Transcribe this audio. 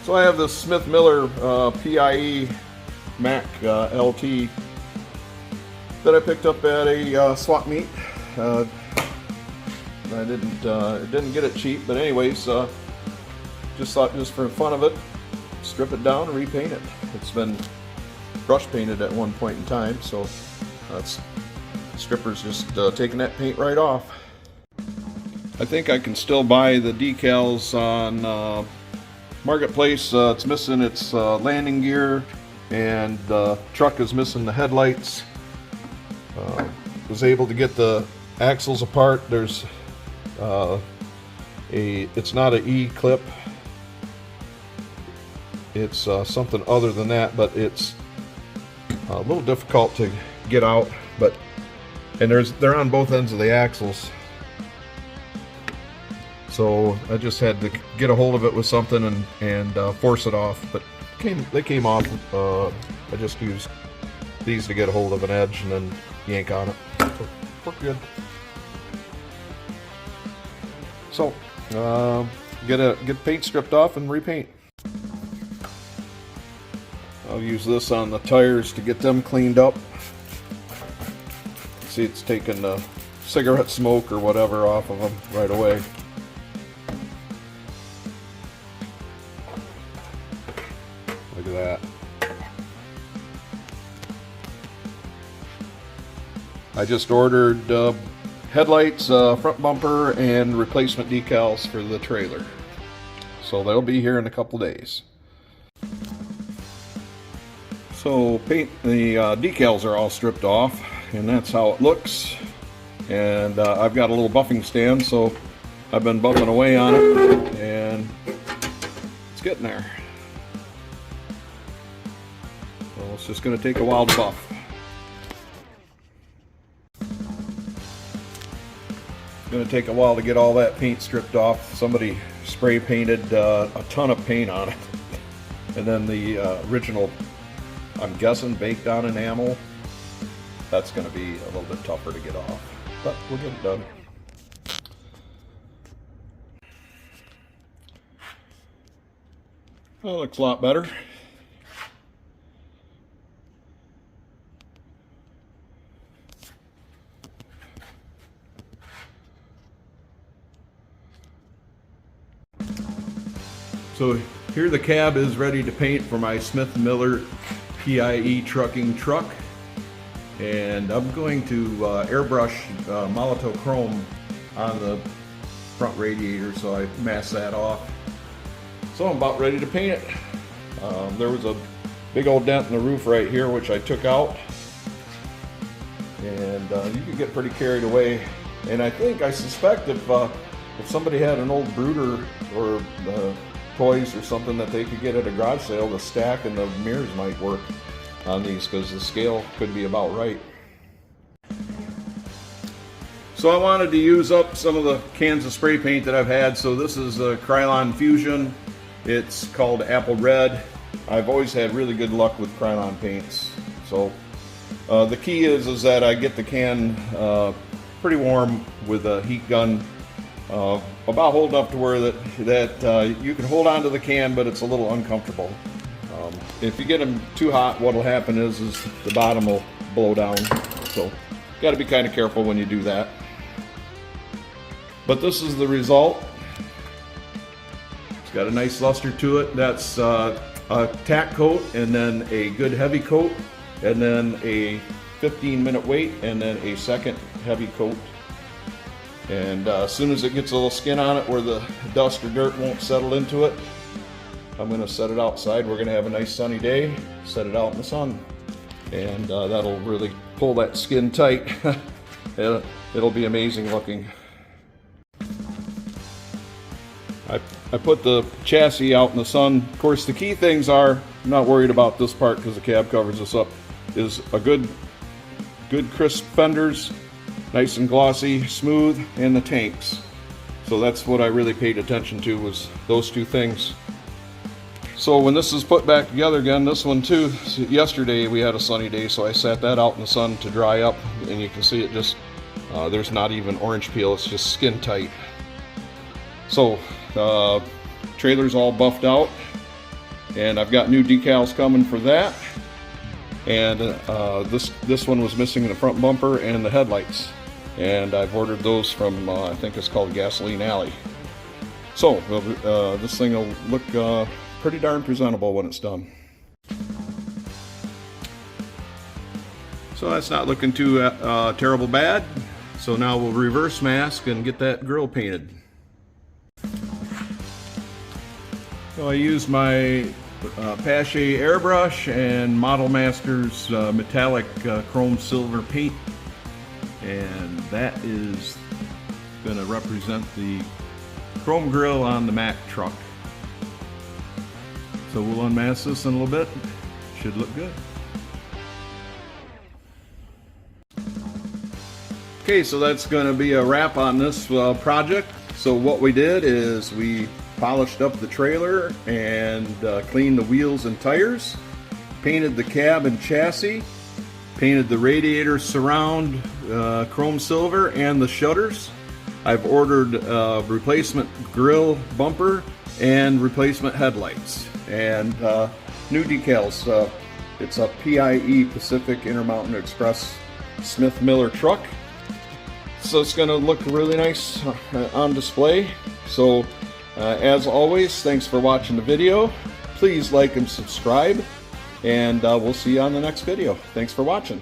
So I have this Smith Miller PIE Mack LT that I picked up at a swap meet. I didn't get it cheap, but anyways, just thought just for fun of it, strip it down and repaint it. It's been brush painted at one point in time, so that's stripper's just taking that paint right off. I think I can still buy the decals on Marketplace. It's missing its landing gear, and the truck is missing the headlights. Was able to get the axles apart. There's it's not an E-clip. It's something other than that, but it's a little difficult to get out. And they're on both ends of the axles. So I just had to get a hold of it with something and force it off, but they came off. I just used these to get a hold of an edge and then yank on it. So we're good. So get paint stripped off and repaint. I'll use this on the tires to get them cleaned up. See, it's taking the cigarette smoke or whatever off of them right away. Look at that. I just ordered headlights, front bumper, and replacement decals for the trailer. So they'll be here in a couple days. So the decals are all stripped off, and that's how it looks. And I've got a little buffing stand, so I've been buffing away on it, and it's getting there. So it's just going to take a while to buff. It's going to take a while to get all that paint stripped off. Somebody spray painted a ton of paint on it, and then the original, I'm guessing, baked on enamel. That's going to be a little bit tougher to get off, but we'll get it done. That looks a lot better. So here the cab is ready to paint for my Smith Miller PIE trucking truck. And I'm going to airbrush Molotow chrome on the front radiator, so I mask that off. So I'm about ready to paint it. There was a big old dent in the roof right here, which I took out. And you can get pretty carried away. And I suspect if somebody had an old Brooder or toys or something that they could get at a garage sale, the stack and the mirrors might work on these, because the scale could be about right. So I wanted to use up some of the cans of spray paint that I've had. So this is a Krylon Fusion. It's called Apple Red. I've always had really good luck with Krylon paints. So the key is that I get the can pretty warm with a heat gun, about hold enough to where that you can hold on to the can, but it's a little uncomfortable. If you get them too hot, what'll happen is the bottom will blow down. So got to be kind of careful when you do that. But this is the result. It's got a nice luster to it. That's a tack coat, and then a good heavy coat, and then a 15-minute wait, and then a second heavy coat. And as soon as it gets a little skin on it where the dust or dirt won't settle into it, I'm going to set it outside. We're going to have a nice sunny day, set it out in the sun, and that'll really pull that skin tight. It'll be amazing looking. I put the chassis out in the sun. Of course, the key things are, I'm not worried about this part because the cab covers this up, is a good crisp fenders, nice and glossy, smooth, and the tanks. So that's what I really paid attention to, was those two things. So when this is put back together again, this one too, yesterday we had a sunny day, so I sat that out in the sun to dry up, and you can see it just, there's not even orange peel, it's just skin tight. So trailer's all buffed out, and I've got new decals coming for that. And this one was missing in the front bumper and the headlights, and I've ordered those from I think it's called Gasoline Alley. So this thing will look pretty darn presentable when it's done. So that's not looking too terrible bad. So now we'll reverse mask and get that grille painted. So I use my Pache airbrush and Model Masters metallic chrome silver paint, and that is going to represent the chrome grille on the Mack truck. So we'll unmask this in a little bit. Should look good. Okay, so that's going to be a wrap on this project. So what we did is we polished up the trailer and cleaned the wheels and tires, painted the cab and chassis, painted the radiator surround chrome silver and the shutters. I've ordered replacement grille bumper and replacement headlights, and new decals. It's a PIE, Pacific Intermountain Express Smith Miller truck. So it's going to look really nice on display. So as always, thanks for watching the video. Please like and subscribe, and we'll see you on the next video. Thanks for watching.